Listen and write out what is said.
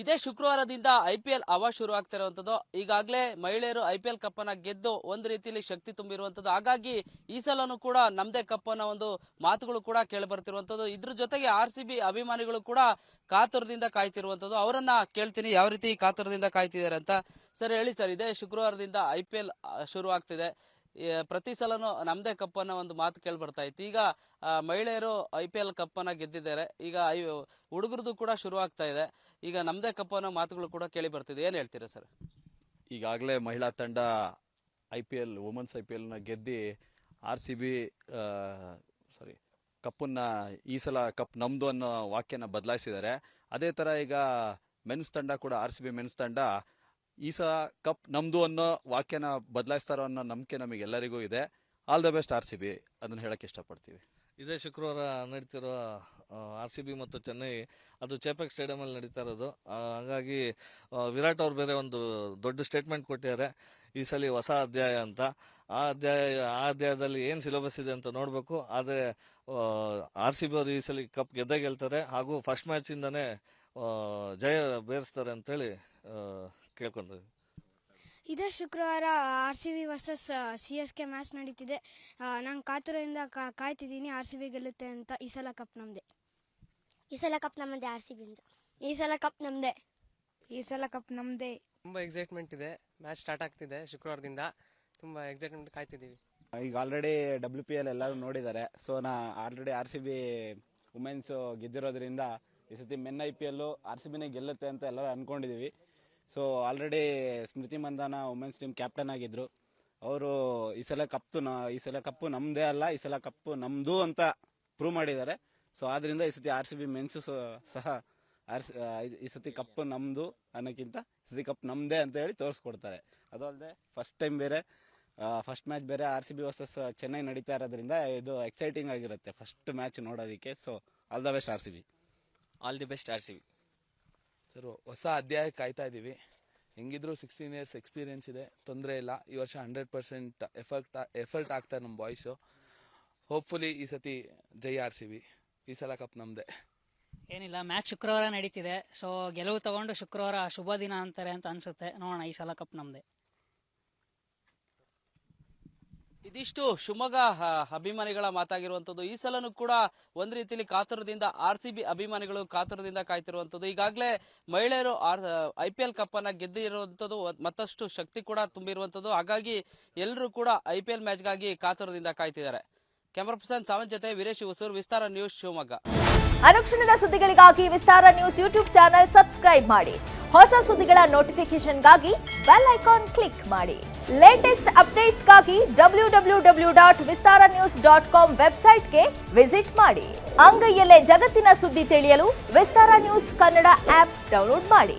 ಇದೇ ಶುಕ್ರವಾರದಿಂದ IPL ಹವಾ ಶುರು ಆಗ್ತಿರುವಂತದ್ದು. ಈಗಾಗಲೇ ಮಹಿಳೆಯರು IPL ಕಪ್ ಅನ್ನ ಗೆದ್ದು ಒಂದು ರೀತಿಯಲ್ಲಿ ಶಕ್ತಿ ತುಂಬಿರುವಂತದ್ದು. ಹಾಗಾಗಿ ಈ ಸಲನೂ ಕೂಡ ನಮ್ದೇ ಕಪ್ ಅನ್ನೋ ಒಂದು ಮಾತುಗಳು ಕೂಡ ಕೇಳಿ ಬರ್ತಿರುವಂತದ್ದು. ಇದ್ರ ಜೊತೆಗೆ RCB ಅಭಿಮಾನಿಗಳು ಕೂಡ ಕಾತುರದಿಂದ ಕಾಯ್ತಿರುವಂತದ್ದು. ಅವರನ್ನ ಕೇಳ್ತೀನಿ ಯಾವ ರೀತಿ ಕಾತುರದಿಂದ ಕಾಯ್ತಿದ್ದಾರೆ ಅಂತ. ಸರ್ ಹೇಳಿ ಸರ್, ಇದೇ ಶುಕ್ರವಾರದಿಂದ IPL ಶುರು ಆಗ್ತಿದೆ. ಪ್ರತಿ ಸಲನೂ ನಮ್ದೇ ಕಪ್ ಅನ್ನೋ ಒಂದು ಮಾತು ಕೇಳಿ ಬರ್ತಾ ಇತ್ತು. ಈಗ ಮಹಿಳೆಯರು IPL ಕಪ್ ಅನ್ನ ಗೆದ್ದಿದ್ದಾರೆ. ಈಗ ಹುಡುಗರದು ಕೂಡ ಶುರು ಆಗ್ತಾ ಇದೆ. ಈಗ ನಮ್ದೇ ಕಪ್ ಅನ್ನೋ ಮಾತುಗಳು ಕೂಡ ಕೇಳಿ ಬರ್ತಿದೆ. ಏನ್ ಹೇಳ್ತೀರಾ ಸರ್? ಈಗಾಗಲೇ ಮಹಿಳಾ ತಂಡ ವುಮೆನ್ಸ್ IPL ನ ಗೆದ್ದಿ RCB ಕಪ್ಪನ್ನ ಈ ಸಲ ಕಪ್ ನಮ್ದು ಅನ್ನೋ ವಾಕ್ಯನ ಬದಲಾಯಿಸಿದ್ದಾರೆ. ಅದೇ ತರ ಈಗ ಮೆನ್ಸ್ ತಂಡ ಕೂಡ RCB ಮೆನ್ಸ್ ತಂಡ ಈ ಸಲ ಕಪ್ ನಮ್ದು ಅನ್ನೋ ವಾಕ್ಯನ ಬದಲಾಯಿಸ್ತಾರೋ ಅನ್ನೋ ನಂಬಿಕೆ ನಮಗೆಲ್ಲರಿಗೂ ಇದೆ. ಆಲ್ ದ ಬೆಸ್ಟ್ RCB, ಅದನ್ನ ಹೇಳಕ್ ಇಷ್ಟಪಡ್ತೀವಿ. ಇದೇ ಶುಕ್ರವಾರ ನಡೀತಿರೋ RCB ಮತ್ತು ಚೆನ್ನೈ, ಅದು ಚೇಪಕ್ ಸ್ಟೇಡಿಯಂ ಅಲ್ಲಿ ನಡೀತಾ ಇರೋದು. ಹಾಗಾಗಿ ವಿರಾಟ್ ಅವ್ರು ಬೇರೆ ಒಂದು ದೊಡ್ಡ ಸ್ಟೇಟ್ಮೆಂಟ್ ಕೊಟ್ಟಿದ್ದಾರೆ, ಈ ಸಲ ಹೊಸ ಅಧ್ಯಾಯ ಅಂತ. ಆ ಅಧ್ಯಾಯದಲ್ಲಿ ಏನ್ ಸಿಲೆಬಸ್ ಇದೆ ಅಂತ ನೋಡ್ಬೇಕು. ಆದ್ರೆ RCB ಅವರು ಈ ಸಲ ಕಪ್ ಗೆದ್ದೇ ಗೆಲ್ತಾರೆ, ಹಾಗೂ ಫಸ್ಟ್ ಮ್ಯಾಚ್ ಇಂದಾನೆ ಜಯ ಬೇರಿಸ್ತಾರೆ ಅಂತೇಳಿ ಕೇಳ್ಕೊಂಡಿದ್ವಿ. ಇದೇ ಶುಕ್ರವಾರ RCB ವರ್ಸಸ್ CSK ಮ್ಯಾಚ್ ನಡೀತಿದೆ. ನಾನು ಕಾತುರದಿಂದ ಕಾಯ್ತಿದ್ದೀನಿ RCB ಗೆಲ್ಲುತ್ತೆ ಅಂತ. ಈ ಸಲ ಕಪ್ ನಮ್ದೆ. ಈ ಸಲ ಕಪ್ ನಮ್ಮದೇ RCB ಇಂದ. ಈ ಸಲ ಕಪ್ ನಮ್ದೆ. ಈ ಸಲ ಕಪ್ ನಮ್ದೆ. ತುಂಬಾ ಎಕ್ಸೈಟ್ಮೆಂಟ್ ಇದೆ. ಮ್ಯಾಚ್ ಸ್ಟಾರ್ಟ್ ಆಗ್ತಿದೆ ಶುಕ್ರವಾರದಿಂದ. ತುಂಬಾ ಎಕ್ಸೈಟ್ಮೆಂಟ್ ಕಾಯ್ತಿದ್ದೀವಿ. ಈಗ ಆಲ್ರೆಡಿ WPL ಎಲ್ಲರೂ ನೋಡಿದ್ದಾರೆ. ಸೊ ಆಲ್ರೆಡಿ RCB ವುಮೆನ್ಸ್ ಗೆದ್ದಿರೋದ್ರಿಂದ ಈ ಸತಿ ಮೆನ್ IPL RCBನೇ ಗೆಲ್ಲುತ್ತೆ ಅಂತ ಎಲ್ಲರೂ ಅನ್ಕೊಂಡಿದೀವಿ. ಸೊ ಆಲ್ರೆಡಿ ಸ್ಮೃತಿ ಮಂದಾನ ವುಮೆನ್ಸ್ ಟೀಮ್ ಕ್ಯಾಪ್ಟನ್ ಆಗಿದ್ರು. ಅವರು ಈ ಸಲ ಕಪ್ಪು ನಮ್ದೇ ಅಲ್ಲ, ಈ ಸಲ ಕಪ್ಪು ನಮ್ದು ಅಂತ ಪ್ರೂವ್ ಮಾಡಿದ್ದಾರೆ. ಸೊ ಆದ್ರಿಂದ ಈ ಸತಿ RCB ಮೆನ್ಸ್ ಸಹ ಈ ಸತಿ ಕಪ್ಪು ನಮ್ದು ಅನ್ನೋಕ್ಕಿಂತ ಈ ಸತಿ ಕಪ್ ನಮ್ದೇ ಅಂತ ಹೇಳಿ ತೋರಿಸ್ಕೊಡ್ತಾರೆ. ಅದು ಅಲ್ಲದೆ ಫಸ್ಟ್ ಮ್ಯಾಚ್ ಬೇರೆ RCB ವರ್ಸಸ್ ಚೆನ್ನೈ ನಡೀತಾ ಇರೋದ್ರಿಂದ ಇದು ಎಕ್ಸೈಟಿಂಗ್ ಆಗಿರುತ್ತೆ ಫಸ್ಟ್ ಮ್ಯಾಚ್ ನೋಡೋದಕ್ಕೆ. So all the best RCB. All the best RCB. Sir, ಹೊಸ ಅಧ್ಯಾಯ ಕಾಯ್ತಾ ಇದ್ದೀವಿ. ಹೆಂಗಿದ್ರು 16 ಇಯರ್ಸ್ ಎಕ್ಸ್ಪೀರಿಯನ್ಸ್ ಇದೆ, ತೊಂದರೆ ಇಲ್ಲ. ಈ ವರ್ಷ 100% ಎಫರ್ಟ್ ಆಗ್ತಾರೆ ನಮ್ಮ ಬಾಯ್ಸು. ಹೋಪ್ಫುಲಿ ಈ ಸತಿ ಜೈ RCB. ಈ ಸಲ ಕಪ್ ನಮ್ದೆ. ಏನಿಲ್ಲ, ಮ್ಯಾಚ್ ಶುಕ್ರವಾರ ನಡೀತಿದೆ. ಸೊ ಗೆಲುವು ತಗೊಂಡು ಶುಕ್ರವಾರ ಶುಭ ದಿನ ಅಂತಾರೆ ಅಂತ ಅನ್ಸುತ್ತೆ. ನೋಡೋಣ, ಈ ಸಲ ಕಪ್ ನಮ್ದೆ. ಇದಿಷ್ಟು ಶಿವಮೊಗ್ಗ ಅಭಿಮಾನಿಗಳ ಮಾತಾಗಿರುವಂತದ್ದು. ಈ ಸಲನೂ ಕೂಡ ಒಂದ್ ರೀತಿಯಲ್ಲಿ ಕಾತುರದಿಂದ RCB ಅಭಿಮಾನಿಗಳು ಕಾತುರದಿಂದ ಕಾಯ್ತಿರುವಂತದ್ದು. ಈಗಾಗಲೇ ಮಹಿಳೆಯರು IPL ಕಪ್ ಅನ್ನ ಗೆದ್ದಿರುವಂತದ್ದು, ಮತ್ತಷ್ಟು ಶಕ್ತಿ ಕೂಡ ತುಂಬಿರುವಂತದ್ದು. ಹಾಗಾಗಿ ಎಲ್ಲರೂ ಕೂಡ IPL ಮ್ಯಾಚ್ ಗಾಗಿ ಕಾತುರದಿಂದ ಕಾಯ್ತಿದ್ದಾರೆ. ಕ್ಯಾಮರಾ ಪರ್ಸನ್ ಸಾವಂತ್ ಜೊತೆ ವೀರೇಶ್ ಹೊಸೂರು, ವಿಸ್ತಾರ ನ್ಯೂಸ್, ಶಿವಮೊಗ್ಗ. ಅನುಕ್ಷಣದ ಸುದ್ದಿಗಳಿಗಾಗಿ ವಿಸ್ತಾರ ನ್ಯೂಸ್ ಯೂಟ್ಯೂಬ್ ಚಾನೆಲ್ ಸಬ್ಸ್ಕ್ರೈಬ್ ಮಾಡಿ. ಹೊಸ ಸುದ್ದಿಗಳ ನೋಟಿಫಿಕೇಶನ್ಗಾಗಿ ಬೆಲ್ ಐಕಾನ್ ಕ್ಲಿಕ್ ಮಾಡಿ. ಲೇಟೆಸ್ಟ್ ಅಪ್ಡೇಟ್ಸ್ಗಾಗಿ www.vistaranews.com ವೆಬ್ಸೈಟ್ಗೆ ವಿಸಿಟ್ ಮಾಡಿ. ಅಂಗೈಯಲ್ಲೇ ಜಗತ್ತಿನ ಸುದ್ದಿ ತಿಳಿಯಲು ವಿಸ್ತಾರ ನ್ಯೂಸ್ ಕನ್ನಡ ಆಪ್ ಡೌನ್ಲೋಡ್ ಮಾಡಿ.